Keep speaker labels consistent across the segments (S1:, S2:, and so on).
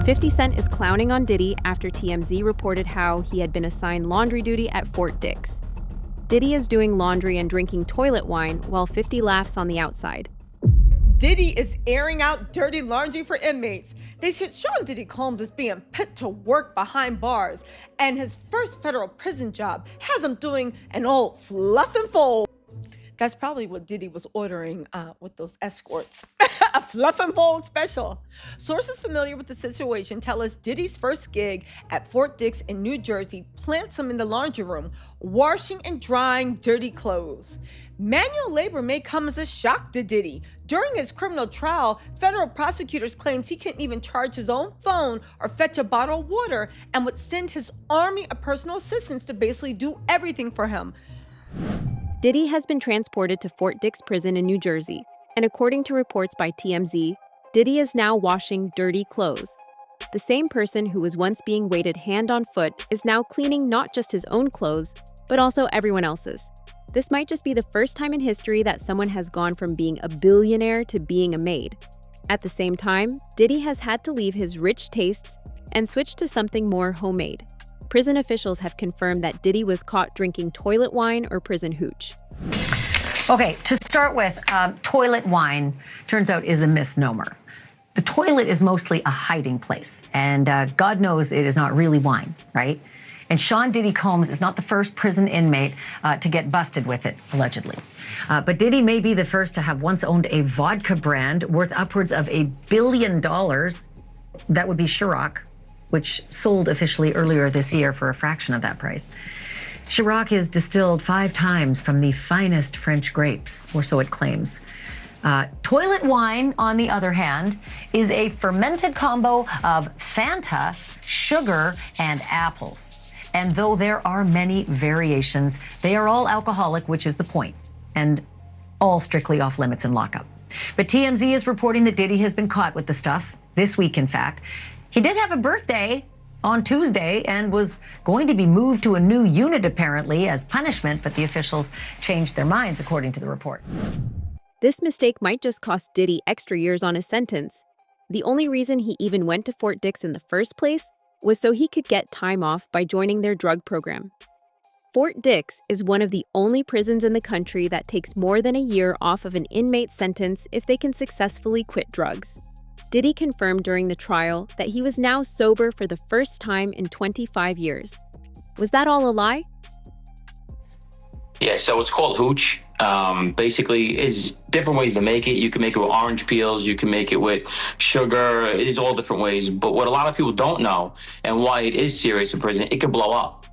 S1: 50 Cent is clowning on Diddy after TMZ reported how he had been assigned laundry duty at Fort Dix. Diddy is doing laundry and drinking toilet wine while 50 laughs on the outside.
S2: Diddy is airing out dirty laundry for inmates. They said Sean Diddy Combs is being put to work behind bars, and his first federal prison job has him doing an old fluff and fold. That's probably what Diddy was ordering with those escorts. A fluff and fold special. Sources familiar with the situation tell us Diddy's first gig at Fort Dix in New Jersey plants him in the laundry room, washing and drying dirty clothes. Manual labor may come as a shock to Diddy. During his criminal trial, federal prosecutors claimed he couldn't even charge his own phone or fetch a bottle of water and would send his army of personal assistants to basically do everything for him.
S1: Diddy has been transported to Fort Dix prison in New Jersey, and according to reports by TMZ, Diddy is now washing dirty clothes. The same person who was once being waited hand on foot is now cleaning not just his own clothes, but also everyone else's. This might just be the first time in history that someone has gone from being a billionaire to being a maid. At the same time, Diddy has had to leave his rich tastes and switch to something more homemade. Prison officials have confirmed that Diddy was caught drinking toilet wine or prison hooch.
S3: Okay, to start with, toilet wine turns out is a misnomer. The toilet is mostly a hiding place, and God knows it is not really wine, right? And Sean Diddy Combs is not the first prison inmate to get busted with it, allegedly. But Diddy may be the first to have once owned a vodka brand worth upwards of $1 billion. That would be Ciroc, which sold officially earlier this year for a fraction of that price. Ciroc is distilled 5 times from the finest French grapes, or so it claims. Toilet wine, on the other hand, is a fermented combo of Fanta, sugar, and apples. And though there are many variations, they are all alcoholic, which is the point, and all strictly off limits in lockup. But TMZ is reporting that Diddy has been caught with the stuff, this week in fact. He did have a birthday on Tuesday and was going to be moved to a new unit apparently as punishment, but the officials changed their minds according to the report.
S1: This mistake might just cost Diddy extra years on his sentence. The only reason he even went to Fort Dix in the first place was so he could get time off by joining their drug program. Fort Dix is one of the only prisons in the country that takes more than a year off of an inmate's sentence if they can successfully quit drugs. Diddy confirmed during the trial that he was now sober for the first time in 25 years. Was that all a lie?
S4: Yeah, so it's called hooch. Basically, is different ways to make it. You can make it with orange peels. You can make it with sugar. It is all different ways. But what a lot of people don't know, and why it is serious in prison, it can blow up.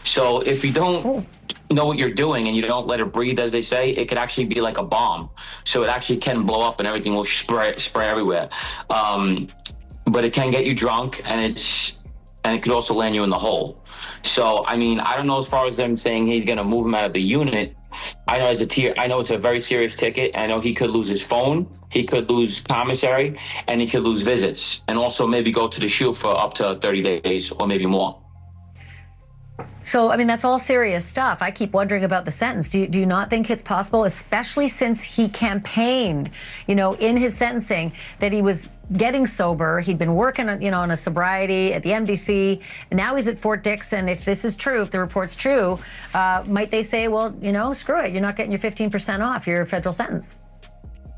S4: So if you don't know what you're doing and you don't let it breathe, as they say, it could actually be like a bomb. So it actually can blow up and everything will spray everywhere. But it can get you drunk, and it could also land you in the hole. So, I mean, I don't know as far as them saying he's going to move him out of the unit. I know it's a very serious ticket. I know he could lose his phone, he could lose commissary, and he could lose visits, and also maybe go to the SHU for up to 30 days or maybe more.
S3: So, I mean, that's all serious stuff. I keep wondering about the sentence. Do you not think it's possible, especially since he campaigned, in his sentencing, that he was getting sober, he'd been working, on a sobriety at the MDC, and now he's at Fort Dix, and if this is true, if the report's true, might they say, well, screw it, you're not getting your 15% off your federal sentence?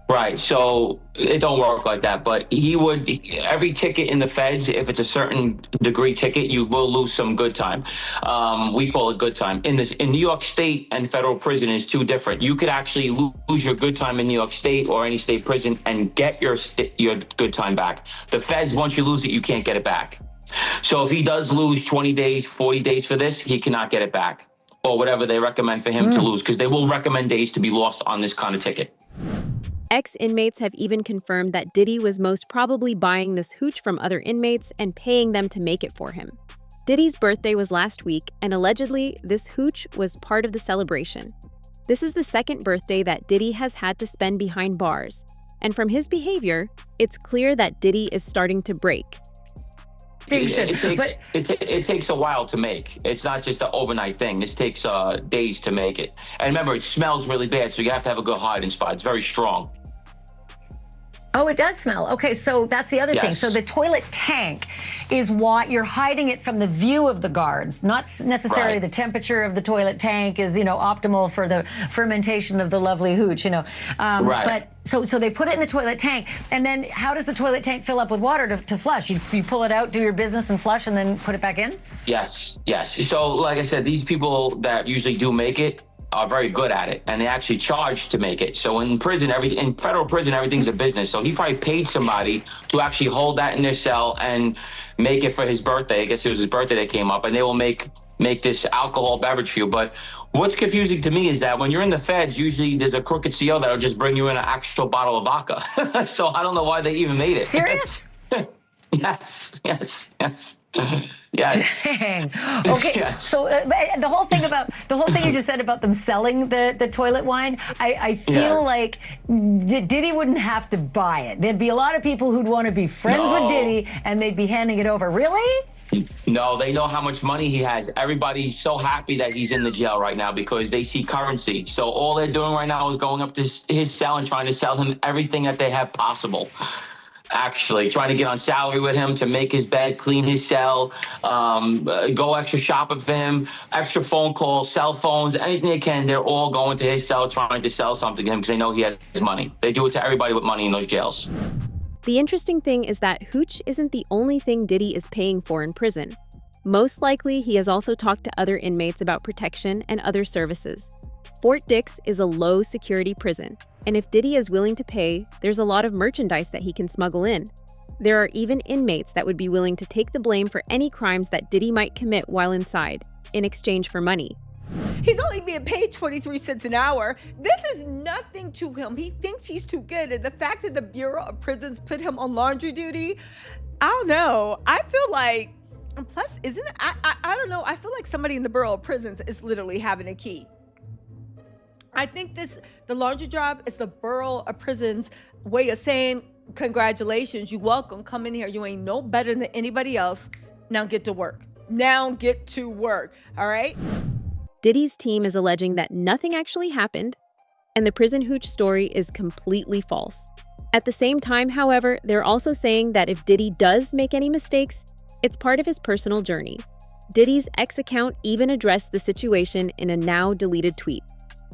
S4: Right, so it don't work like that, but every ticket in the feds, if it's a certain degree ticket, you will lose some good time. We call it good time. In New York State and federal prison is two different. You could actually lose your good time in New York State or any state prison and get your good time back. The feds, once you lose it, you can't get it back. So if he does lose 20 days, 40 days for this, he cannot get it back, or whatever they recommend for him to lose, because they will recommend days to be lost on this kind of ticket.
S1: Ex-inmates have even confirmed that Diddy was most probably buying this hooch from other inmates and paying them to make it for him. Diddy's birthday was last week, and allegedly, this hooch was part of the celebration. This is the second birthday that Diddy has had to spend behind bars, and from his behavior, it's clear that Diddy is starting to break.
S4: It takes a while to make. It's not just an overnight thing. This takes days to make it. And remember, it smells really bad, so you have to have a good hiding spot. It's very strong.
S3: Oh, it does smell. Okay, so that's the other thing.
S4: Yes.
S3: So the toilet tank is why you're hiding it from the view of the guards, not necessarily
S4: Right.
S3: the temperature of the toilet tank is, optimal for the fermentation of the lovely hooch,
S4: Right.
S3: But so they put it in the toilet tank, and then how does the toilet tank fill up with water to flush? You pull it out, do your business, and flush, and then put it back in?
S4: Yes. So like I said, these people that usually do make it are very good at it, and they actually charge to make it. So in prison, in federal prison, everything's a business. So he probably paid somebody to actually hold that in their cell and make it for his birthday. I guess it was his birthday that came up, and they will make this alcohol beverage for you. But what's confusing to me is that when you're in the feds, usually there's a crooked CO that'll just bring you in an actual bottle of vodka. So I don't know why they even made it.
S3: Serious?
S4: Yes. Yes.
S3: Dang. Okay.
S4: Yes.
S3: So the whole thing you just said about them selling the toilet wine, I feel like Diddy wouldn't have to buy it. There'd be a lot of people who'd want to be friends with Diddy, and they'd be handing it over. Really?
S4: No, they know how much money he has. Everybody's so happy that he's in the jail right now because they see currency. So all they're doing right now is going up to his cell and trying to sell him everything that they have possible. Actually, trying to get on salary with him to make his bed, clean his cell, go extra shopping for him, extra phone calls, cell phones, anything they can. They're all going to his cell trying to sell something to him because they know he has money. They do it to everybody with money in those jails.
S1: The interesting thing is that hooch isn't the only thing Diddy is paying for in prison. Most likely, he has also talked to other inmates about protection and other services. Fort Dix is a low-security prison, and if Diddy is willing to pay, there's a lot of merchandise that he can smuggle in. There are even inmates that would be willing to take the blame for any crimes that Diddy might commit while inside, in exchange for money.
S2: He's only being paid 23 cents an hour. This is nothing to him. He thinks he's too good. And the fact that the Bureau of Prisons put him on laundry duty, I don't know. I feel like, and plus, isn't it? I don't know. I feel like somebody in the Bureau of Prisons is literally having a key. I think the laundry job is the Bureau of Prisons way of saying, congratulations, you're welcome, come in here. You ain't no better than anybody else. Now get to work. All right?
S1: Diddy's team is alleging that nothing actually happened, and the prison hooch story is completely false. At the same time, however, they're also saying that if Diddy does make any mistakes, it's part of his personal journey. Diddy's X account even addressed the situation in a now-deleted tweet.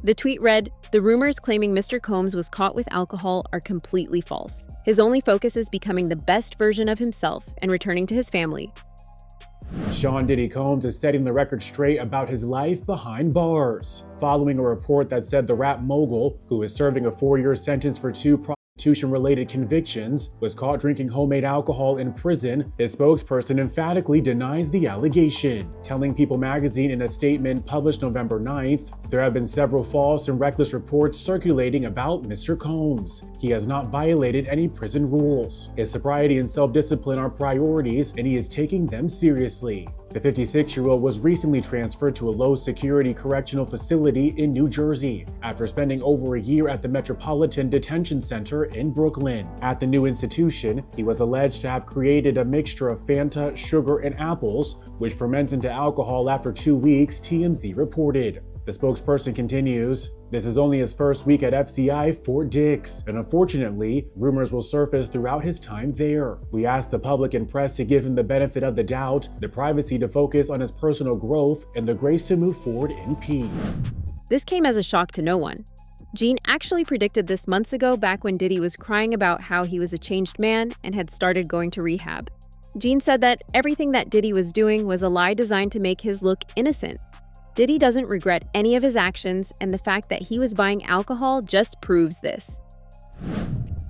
S1: The tweet read, "The rumors claiming Mr. Combs was caught with alcohol are completely false. His only focus is becoming the best version of himself and returning to his family."
S5: Sean Diddy Combs is setting the record straight about his life behind bars, following a report that said the rap mogul, who is serving a 4-year sentence for 2 prostitution-related convictions, was caught drinking homemade alcohol in prison. His spokesperson emphatically denies the allegation, telling People magazine in a statement published November 9th, "There have been several false and reckless reports circulating about Mr. Combs. He has not violated any prison rules. His sobriety and self-discipline are priorities, and he is taking them seriously." The 56-year-old was recently transferred to a low-security correctional facility in New Jersey after spending over a year at the Metropolitan Detention Center in Brooklyn. At the new institution, he was alleged to have created a mixture of Fanta, sugar, and apples, which ferments into alcohol after 2 weeks, TMZ reported. The spokesperson continues, "This is only his first week at FCI Fort Dix, and unfortunately, rumors will surface throughout his time there. We ask the public and press to give him the benefit of the doubt, the privacy to focus on his personal growth, and the grace to move forward in peace."
S1: This came as a shock to no one. Gene actually predicted this months ago back when Diddy was crying about how he was a changed man and had started going to rehab. Gene said that everything that Diddy was doing was a lie designed to make his look innocent. Diddy doesn't regret any of his actions, and the fact that he was buying alcohol just proves this.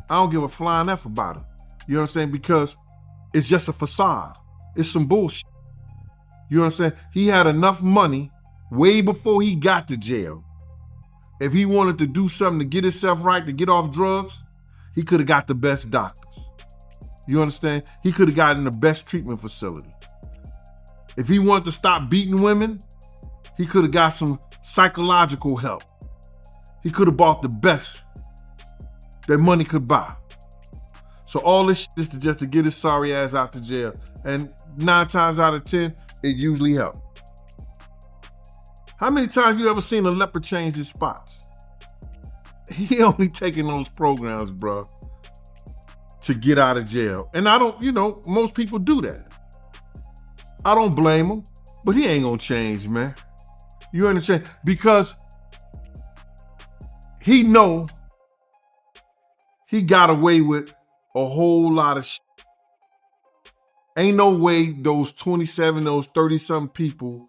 S6: I don't give a flying F about it. You know what I'm saying? Because it's just a facade. It's some bullshit. You know what I'm saying? He had enough money way before he got to jail. If he wanted to do something to get himself right, to get off drugs, he could have got the best doctors. You understand? He could have gotten the best treatment facility. If he wanted to stop beating women, he could have got some psychological help. He could have bought the best that money could buy. So all this shit is just to get his sorry ass out to jail. And 9 times out of 10, it usually helps. How many times you ever seen a leopard change his spots? He only taking those programs, bro. to get out of jail. And I don't, most people do that. I don't blame him, but he ain't gonna change, man. You understand? Because he know he got away with a whole lot of shit. Ain't no way those 27, those 30-something people,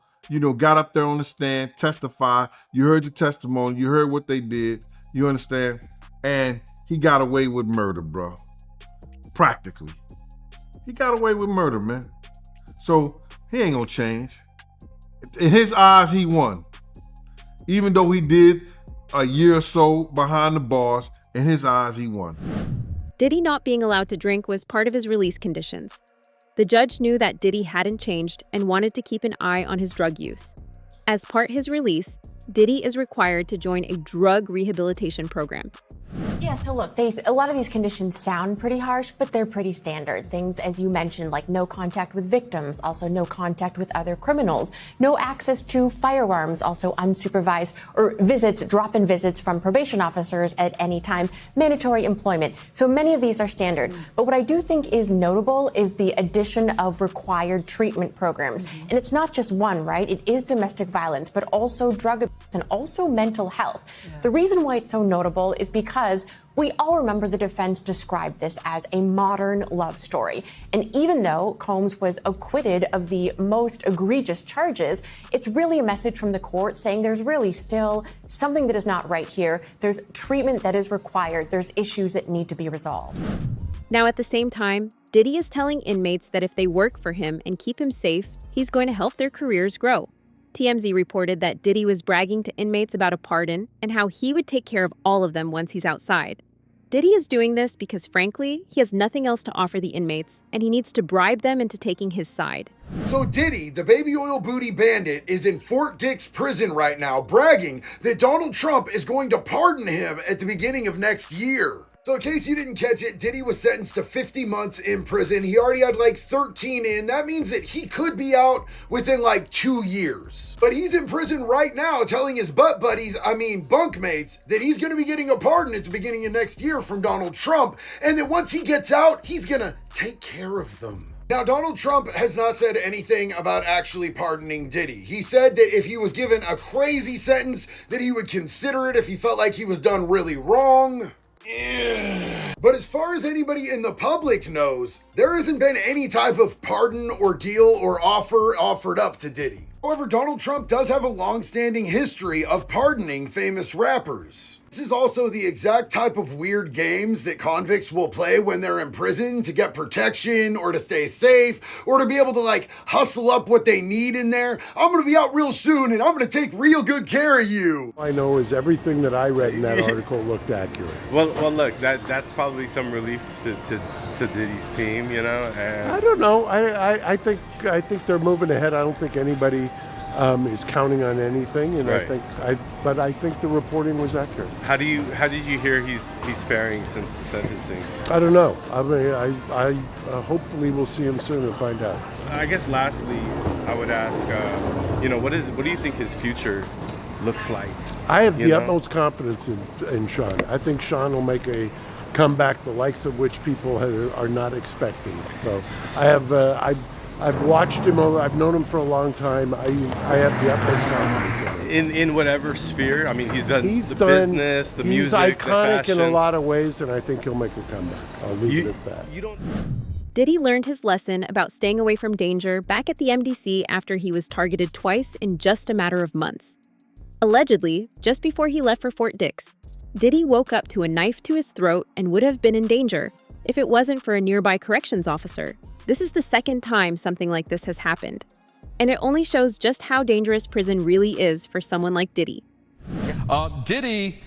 S6: got up there on the stand, testify. You heard the testimony. You heard what they did. You understand? And he got away with murder, bro. Practically. He got away with murder, man. So he ain't gonna change. In his eyes, he won. Even though he did a year or so behind the bars, in his eyes, he won.
S1: Diddy not being allowed to drink was part of his release conditions. The judge knew that Diddy hadn't changed and wanted to keep an eye on his drug use. As part of his release, Diddy is required to join a drug rehabilitation program.
S7: Yeah, so look, a lot of these conditions sound pretty harsh, but they're pretty standard. Things, as you mentioned, like no contact with victims, also no contact with other criminals, no access to firearms, also unsupervised, or visits, drop-in visits from probation officers at any time, mandatory employment. So many of these are standard. But what I do think is notable is the addition of required treatment programs. And it's not just one, right? It is domestic violence, but also drug abuse and also mental health. The reason why it's so notable is because we all remember the defense described this as a modern love story. And even though Combs was acquitted of the most egregious charges, it's really a message from the court saying there's really still something that is not right here. There's treatment that is required. There's issues that need to be resolved.
S1: Now, at the same time, Diddy is telling inmates that if they work for him and keep him safe, he's going to help their careers grow. TMZ reported that Diddy was bragging to inmates about a pardon and how he would take care of all of them once he's outside. Diddy is doing this because, frankly, he has nothing else to offer the inmates, and he needs to bribe them into taking his side.
S8: So Diddy, the baby oil booty bandit, is in Fort Dix prison right now, bragging that Donald Trump is going to pardon him at the beginning of next year. So in case you didn't catch it, Diddy was sentenced to 50 months in prison. He already had like 13 in. That means that he could be out within like 2 years. But he's in prison right now telling his bunkmates, that he's going to be getting a pardon at the beginning of next year from Donald Trump. And that once he gets out, he's going to take care of them. Now, Donald Trump has not said anything about actually pardoning Diddy. He said that if he was given a crazy sentence, that he would consider it if he felt like he was done really wrong. But as far as anybody in the public knows, there hasn't been any type of pardon or deal or offer offered up to Diddy. However, Donald Trump does have a long-standing history of pardoning famous rappers. This is also the exact type of weird games that convicts will play when they're in prison to get protection or to stay safe or to be able to hustle up what they need in there. I'm gonna be out real soon and I'm gonna take real good care of you.
S9: All I know is everything that I read in that article looked accurate.
S10: Well, look, that's probably some relief to Diddy's team, And
S9: I don't know. I think they're moving ahead. I don't think anybody is counting on anything, and
S10: right.
S9: I think the reporting was accurate.
S10: How did you hear he's faring since the sentencing?
S9: I don't know. I mean, I hopefully we'll see him soon and find out.
S10: I guess lastly, I would ask, what do you think his future looks like?
S9: I have the utmost confidence in Sean. I think Sean will make a comeback the likes of which people are not expecting. So I've watched him. I've known him for a long time. I have the utmost confidence in him.
S10: In whatever sphere. I mean, he's done business, the music,
S9: he's iconic
S10: the
S9: in a lot of ways, and I think he'll make a comeback. I'll leave it at that.
S1: Diddy learned his lesson about staying away from danger back at the MDC after he was targeted twice in just a matter of months. Allegedly, just before he left for Fort Dix, Diddy woke up to a knife to his throat and would have been in danger if it wasn't for a nearby corrections officer. This is the second time something like this has happened. And it only shows just how dangerous prison really is for someone like Diddy.
S11: Diddy,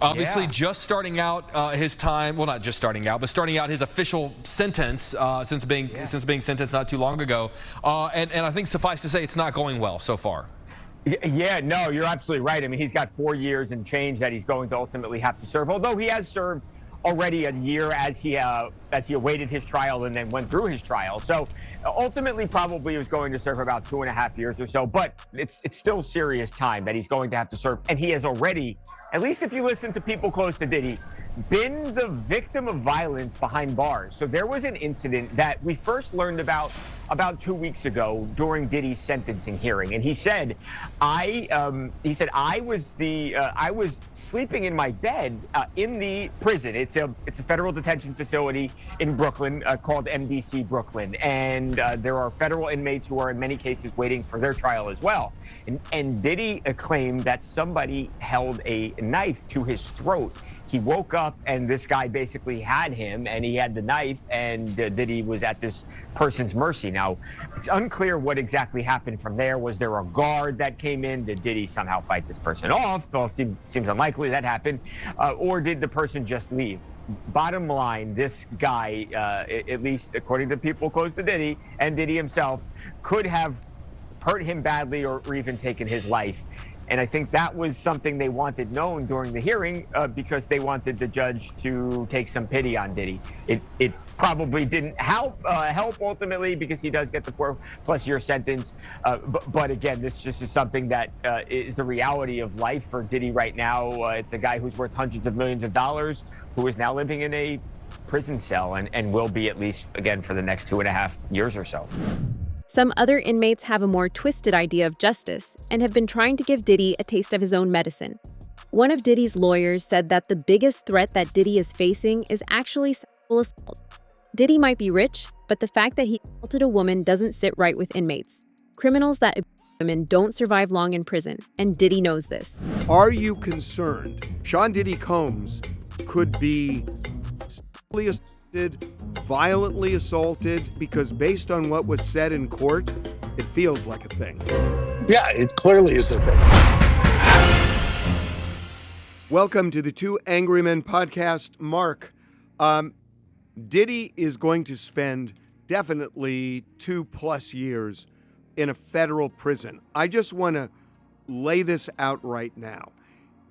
S11: obviously just starting out his time, well, not just starting out, but starting out his official sentence since being sentenced not too long ago. And I think suffice to say, it's not going well so far.
S12: Yeah, no, you're absolutely right. I mean, he's got 4 years and change that he's going to ultimately have to serve, although he has served already a year as he as he awaited his trial and then went through his trial. So ultimately, probably he was going to serve about 2.5 years or so, but it's still serious time that he's going to have to serve. And he has already, at least if you listen to people close to Diddy, been the victim of violence behind bars. So there was an incident that we first learned about 2 weeks ago during Diddy's sentencing hearing, and he said, I was sleeping in my bed in the prison. It's a federal detention facility in Brooklyn called MDC Brooklyn, and there are federal inmates who are in many cases waiting for their trial as well. And Diddy claimed that somebody held a knife to his throat. He woke up and this guy basically had him, and he had the knife, and Diddy was at this person's mercy. Now, it's unclear what exactly happened from there. Was there a guard that came in? Did Diddy somehow fight this person off? Well, seems unlikely that happened. Or did the person just leave? Bottom line, this guy, at least according to people close to Diddy and Diddy himself, could have hurt him badly or even taken his life. And I think that was something they wanted known during the hearing because they wanted the judge to take some pity on Diddy. It probably didn't help ultimately because he does get the 4+ year sentence. But again, this just is something that is the reality of life for Diddy right now. It's a guy who's worth hundreds of millions of dollars who is now living in a prison cell and will be at least, again, for the next 2.5 years or so.
S1: Some other inmates have a more twisted idea of justice and have been trying to give Diddy a taste of his own medicine. One of Diddy's lawyers said that the biggest threat that Diddy is facing is actually sexual assault. Diddy might be rich, but the fact that he assaulted a woman doesn't sit right with inmates. Criminals that abuse women don't survive long in prison, and Diddy knows this.
S13: Are you concerned Sean Diddy Combs could be sexually assaulted, violently assaulted, because based on what was said in court, it feels like a thing?
S9: Yeah, it clearly is a thing.
S13: Welcome to the Two Angry Men podcast. Mark, Diddy is going to spend definitely 2+ years in a federal prison. I just want to lay this out right now.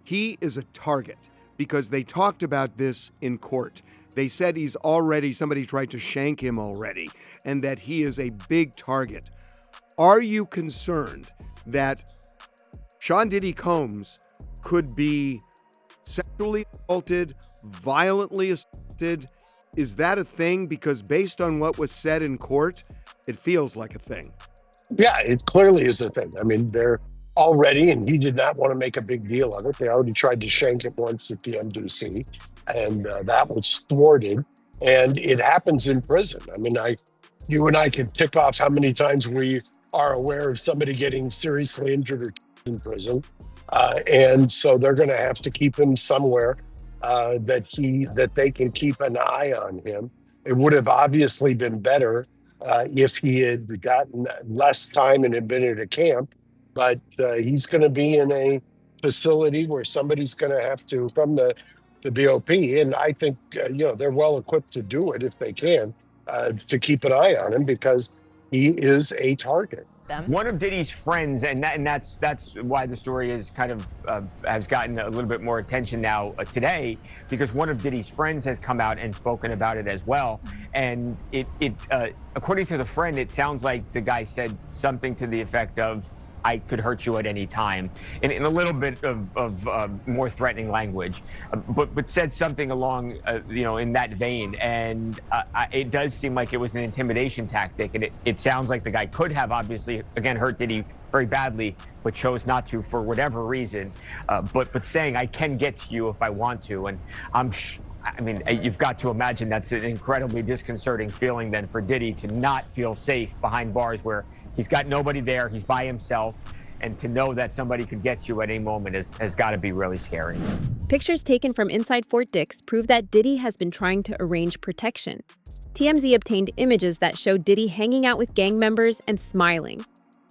S13: He is a target because they talked about this in court. They said somebody tried to shank him already, and that he is a big target. Are you concerned that Sean Diddy Combs could be sexually assaulted, violently assaulted? Is that a thing? Because based on what was said in court, it feels like a thing.
S9: Yeah, it clearly is a thing. I mean, they're already, and he did not want to make a big deal of it. They already tried to shank him once at the MDC, and that was thwarted. And it happens in prison. I mean, you and I can tick off how many times we are aware of somebody getting seriously injured or killed in prison. And so they're going to have to keep him somewhere that they can keep an eye on him. It would have obviously been better if he had gotten less time and had been at a camp, but he's going to be in a facility where somebody's going to have to, from the BOP, and I think they're well equipped to do it if they can, to keep an eye on him because he is a target.
S12: One of Diddy's friends, and that's why the story is kind of has gotten a little bit more attention now today, because one of Diddy's friends has come out and spoken about it as well. And it according to the friend, it sounds like the guy said something to the effect of, "I could hurt you at any time," in a little bit of more threatening language, but said something along, in that vein. And it does seem like it was an intimidation tactic. And it sounds like the guy could have obviously, again, hurt Diddy very badly, but chose not to for whatever reason. But saying, "I can get to you if I want to." And you've got to imagine that's an incredibly disconcerting feeling then for Diddy to not feel safe behind bars where he's got nobody there, he's by himself, and to know that somebody could get you at any moment has got to be really scary.
S1: Pictures taken from inside Fort Dix prove that Diddy has been trying to arrange protection. TMZ obtained images that show Diddy hanging out with gang members and smiling.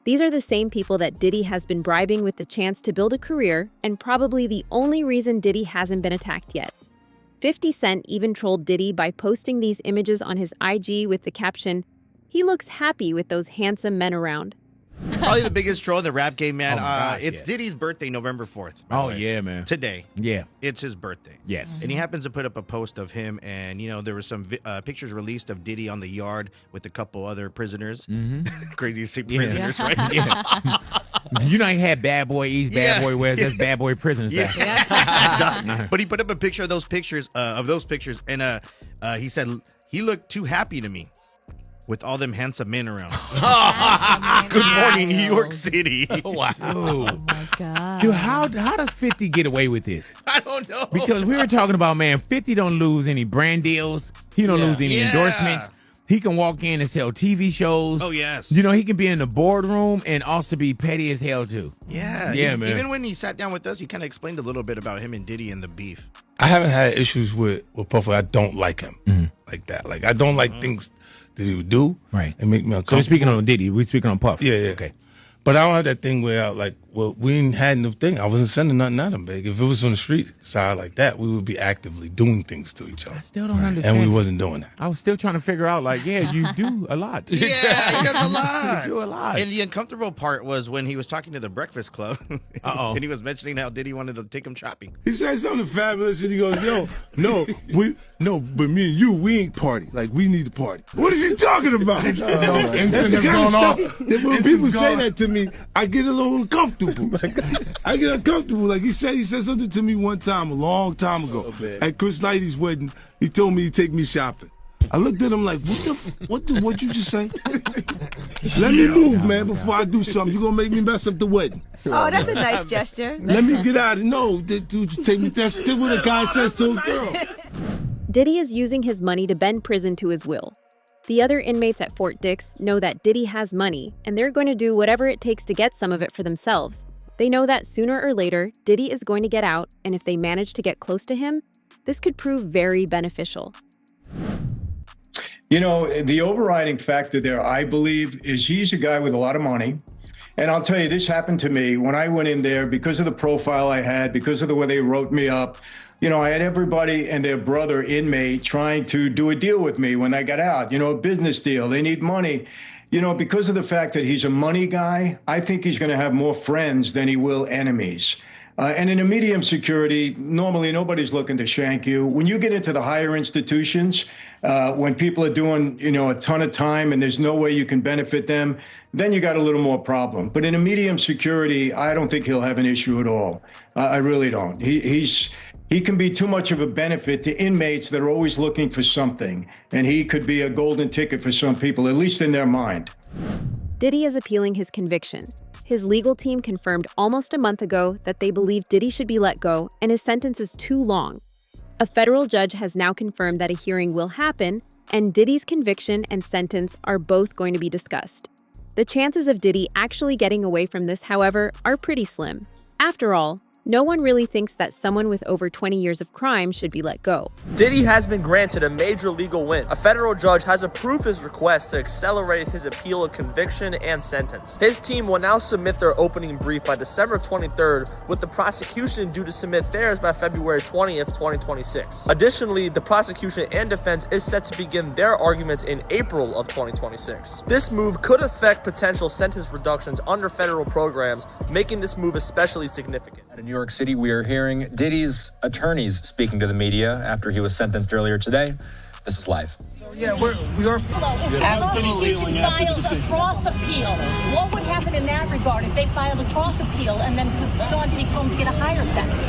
S1: These are the same people that Diddy has been bribing with the chance to build a career, and probably the only reason Diddy hasn't been attacked yet. 50 Cent even trolled Diddy by posting these images on his IG with the caption, "He looks happy with those handsome men around."
S14: Probably the biggest troll in the rap game, man.
S15: Oh my gosh,
S14: it's
S15: yes.
S14: Diddy's birthday, November 4th. by the
S15: Oh,
S14: way.
S15: yeah, man.
S14: Today.
S15: Yeah.
S14: It's his birthday.
S15: Yes.
S14: And he happens to put up a post of him, and, there were some pictures released of Diddy on the yard with a couple other prisoners.
S15: Mm-hmm.
S14: Crazy to say prisoners, right?
S15: Yeah. You know, he had Bad Boy East, Bad Boy West, that's Bad Boy Prison stuff.
S14: Yeah. But he put up a picture of those pictures, and he said he looked too happy to me with all them handsome men around. Good morning, New York City.
S15: Wow.
S16: Oh my God.
S15: Dude, how does 50 get away with this?
S14: I don't know.
S15: Because we were talking about, man, 50 don't lose any brand deals. He don't lose any endorsements. He can walk in and sell TV shows.
S14: Oh, yes.
S15: You know, he can be in the boardroom and also be petty as hell, too.
S14: Yeah.
S15: Yeah, man.
S14: Even when he sat down with us, he kind of explained a little bit about him and Diddy and the beef.
S17: I haven't had issues with Puffy. I don't like him like that. Like, I don't like things that he would do
S15: right
S17: and make me
S15: So
S17: uncomfortable.
S15: we're speaking on Diddy. We're speaking on Puff.
S17: Yeah, yeah.
S15: Okay.
S17: But I don't have that thing where, we ain't had no thing. I wasn't sending nothing at him, big. If it was on the street side like that, we would be actively doing things to each other. I
S15: still don't understand.
S17: And we wasn't doing that.
S15: I was still trying to figure out, you do a lot.
S14: Yeah, he does a lot.
S15: You do a lot.
S14: And the uncomfortable part was when he was talking to the Breakfast Club.
S15: Uh-oh.
S14: And he was mentioning how Diddy wanted to take him shopping.
S17: He said something fabulous, and he goes, but me and you, we ain't party. Like, we need to party. What is he talking about? That's the kind of stuff that when people say that to me, I get a little uncomfortable. I get uncomfortable. Like, he said something to me one time, a long time ago. At Chris Lighty's wedding, he told me he'd take me shopping. I looked at him like, what'd you just say? Let me move, man, before I do something. You're going to make me mess up the wedding.
S16: Oh, that's a nice gesture.
S17: Let me get out of it. No, dude, take me. That's what a guy says to a girl.
S1: Diddy is using his money to bend prison to his will. The other inmates at Fort Dix know that Diddy has money, and they're going to do whatever it takes to get some of it for themselves. They know that sooner or later, Diddy is going to get out, and if they manage to get close to him, this could prove very beneficial.
S18: You know, the overriding factor there, I believe, is he's a guy with a lot of money. And I'll tell you, this happened to me when I went in there because of the profile I had, because of the way they wrote me up. You know, I had everybody and their brother inmate trying to do a deal with me when I got out, a business deal. They need money. Because of the fact that he's a money guy, I think he's going to have more friends than he will enemies. And in a medium security, normally nobody's looking to shank you. When you get into the higher institutions, when people are doing, a ton of time and there's no way you can benefit them, then you got a little more problem. But in a medium security, I don't think he'll have an issue at all. I really don't. He can be too much of a benefit to inmates that are always looking for something. And he could be a golden ticket for some people, at least in their mind.
S1: Diddy is appealing his conviction. His legal team confirmed almost a month ago that they believe Diddy should be let go and his sentence is too long. A federal judge has now confirmed that a hearing will happen, and Diddy's conviction and sentence are both going to be discussed. The chances of Diddy actually getting away from this, however, are pretty slim. After all, no one really thinks that someone with over 20 years of crime should be let go.
S19: Diddy has been granted a major legal win. A federal judge has approved his request to accelerate his appeal of conviction and sentence. His team will now submit their opening brief by December 23rd, with the prosecution due to submit theirs by February 20th, 2026. Additionally, the prosecution and defense is set to begin their arguments in April of 2026. This move could affect potential sentence reductions under federal programs, making this move especially significant.
S20: In New York City, we are hearing Diddy's attorneys speaking to the media after he was sentenced earlier today. This is live.
S21: Yeah, we are
S22: absolutely file a cross appeal. What would happen in that regard if they filed a cross appeal and then Sean Diddy Combs get a higher sentence?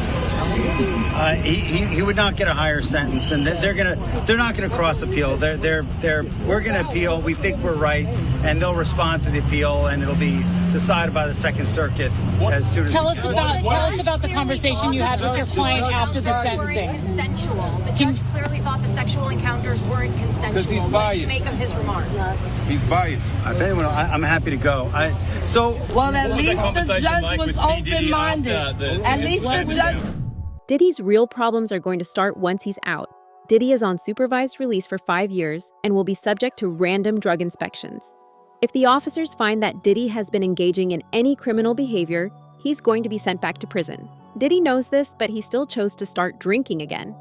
S21: He would not get a higher sentence, and they're not gonna cross appeal. We're gonna appeal. We think we're right, and they'll respond to the appeal, and it'll be decided by the Second Circuit as soon as.
S23: Tell us about the conversation you had with your client after the sentencing.
S22: Consensual. The judge clearly thought the sexual encounters weren't consensual.
S21: Because he's biased.
S22: What did you make of his remarks?
S21: He's biased. If anyone, I'm happy to go.
S23: Well, at least the judge was open-minded. At least the judge.
S1: Diddy's real problems are going to start once he's out. Diddy is on supervised release for 5 years and will be subject to random drug inspections. If the officers find that Diddy has been engaging in any criminal behavior, he's going to be sent back to prison. Diddy knows this, but he still chose to start drinking again.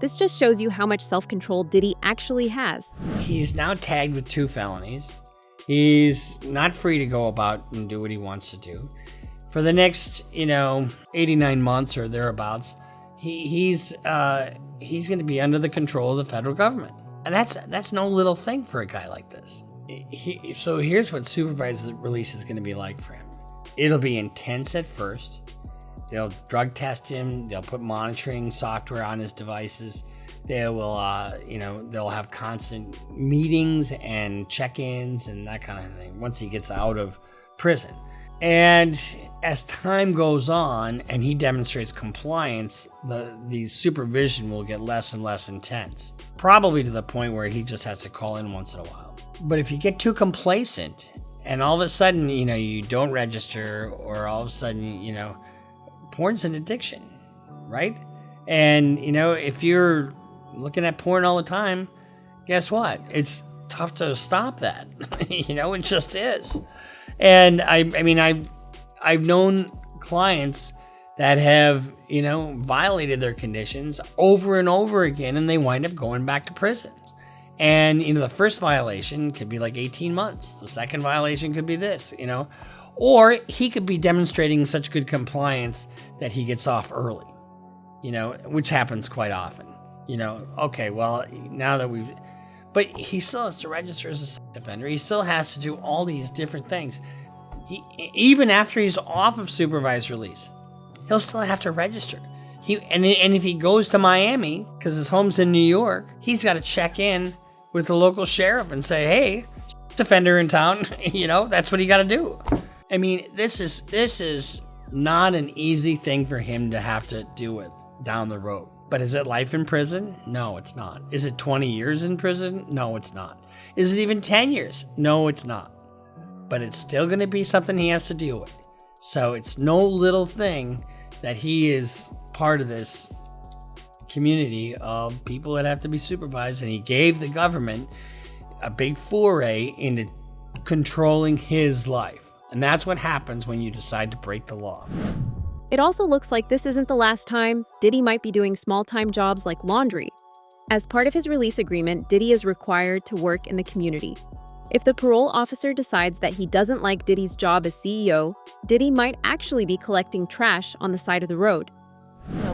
S1: This just shows you how much self-control Diddy actually has.
S24: He is now tagged with 2 felonies.
S2: He's not free to go about and do what he wants to do. For the next, 89 months or thereabouts, he's going to be under the control of the federal government. And that's no little thing for a guy like this. So here's what supervised release is going to be like for him. It'll be intense at first. They'll drug test him. They'll put monitoring software on his devices. They will, they'll have constant meetings and check-ins and that kind of thing once he gets out of prison. And as time goes on and he demonstrates compliance, the supervision will get less and less intense, probably to the point where he just has to call in once in a while. But if you get too complacent and all of a sudden, you don't register, or all of a sudden, porn's an addiction, right? And, if you're looking at porn all the time, guess what? It's tough to stop that. It just is. And I've known clients that have, violated their conditions over and over again, and they wind up going back to prison. And, the first violation could be like 18 months. The second violation could be this, or he could be demonstrating such good compliance that he gets off early, which happens quite often. Okay, well, now that but he still has to register as a sex offender. He still has to do all these different things. Even after he's off of supervised release, he'll still have to register. And if he goes to Miami, because his home's in New York, he's got to check in with the local sheriff and say, hey, sex offender in town. That's what he got to do. This is not an easy thing for him to have to deal with down the road. But is it life in prison? No, it's not. Is it 20 years in prison? No, it's not. Is it even 10 years? No, it's not. But it's still going to be something he has to deal with. So it's no little thing that he is part of this community of people that have to be supervised. And he gave the government a big foray into controlling his life. And that's what happens when you decide to break the law.
S1: It also looks like this isn't the last time Diddy might be doing small-time jobs like laundry. As part of his release agreement, Diddy is required to work in the community. If the parole officer decides that he doesn't like Diddy's job as CEO, Diddy might actually be collecting trash on the side of the road.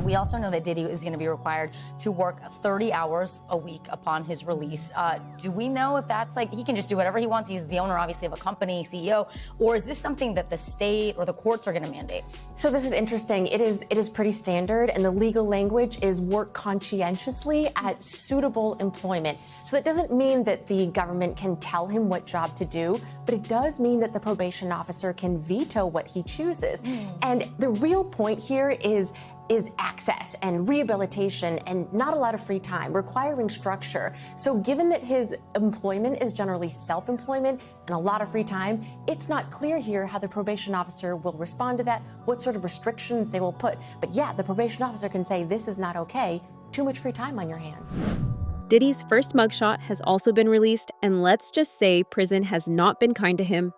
S3: We also know that Diddy is going to be required to work 30 hours a week upon his release. Do we know if that's he can just do whatever he wants? He's the owner, obviously, of a company, CEO. Or is this something that the state or the courts are going to mandate?
S7: So this is interesting. It is pretty standard, and the legal language is work conscientiously at suitable employment. So that doesn't mean that the government can tell him what job to do, but it does mean that the probation officer can veto what he chooses. And the real point here is access and rehabilitation and not a lot of free time, requiring structure. So given that his employment is generally self-employment and a lot of free time, it's not clear here how the probation officer will respond to that, what sort of restrictions they will put. But yeah, the probation officer can say, this is not okay, too much free time on your hands.
S1: Diddy's first mugshot has also been released, and let's just say prison has not been kind to him.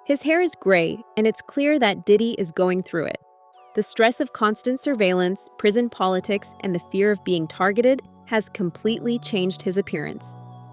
S1: His hair is gray, and it's clear that Diddy is going through it. The stress of constant surveillance, prison politics, and the fear of being targeted has completely changed his appearance.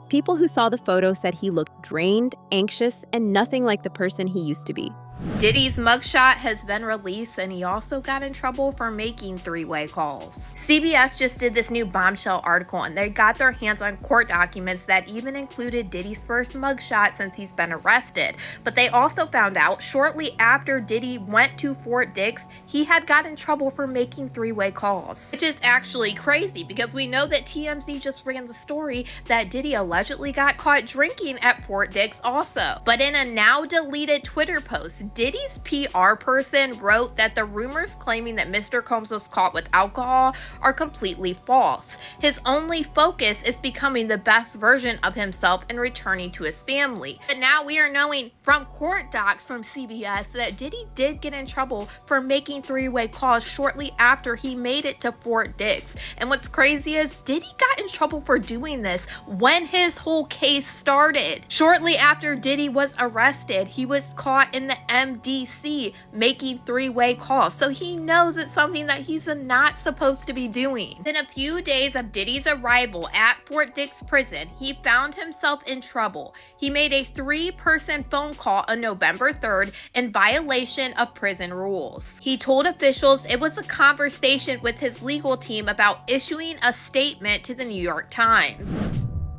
S1: People who saw the photo said he looked drained, anxious, and nothing like the person he used to be.
S4: Diddy's mugshot has been released, and he also got in trouble for making three-way calls. CBS just did this new bombshell article, and they got their hands on court documents that even included Diddy's first mugshot since he's been arrested. But they also found out shortly after Diddy went to Fort Dix, he had got in trouble for making three-way calls. Which is actually crazy, because we know that TMZ just ran the story that Diddy allegedly got caught drinking at Fort Dix also. But in a now deleted Twitter post, Diddy's PR person wrote that the rumors claiming that Mr. Combs was caught with alcohol are completely false. His only focus is becoming the best version of himself and returning to his family. But now we are knowing from court docs from CBS that Diddy did get in trouble for making three-way calls shortly after he made it to Fort Dix. And what's crazy is Diddy got in trouble for doing this when his whole case started. Shortly after Diddy was arrested, he was caught in the MDC making three-way calls, so he knows it's something that he's not supposed to be doing. Within a few days of Diddy's arrival at Fort Dix prison, he found himself in trouble. He made a 3-person phone call on November 3rd in violation of prison rules. He told officials it was a conversation with his legal team about issuing a statement to the New York Times.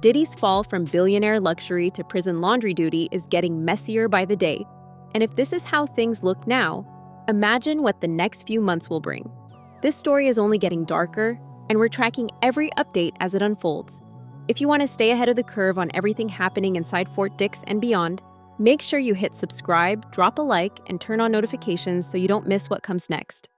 S1: Diddy's fall from billionaire luxury to prison laundry duty is getting messier by the day. And if this is how things look now, imagine what the next few months will bring. This story is only getting darker, and we're tracking every update as it unfolds. If you want to stay ahead of the curve on everything happening inside Fort Dix and beyond, make sure you hit subscribe, drop a like, and turn on notifications so you don't miss what comes next.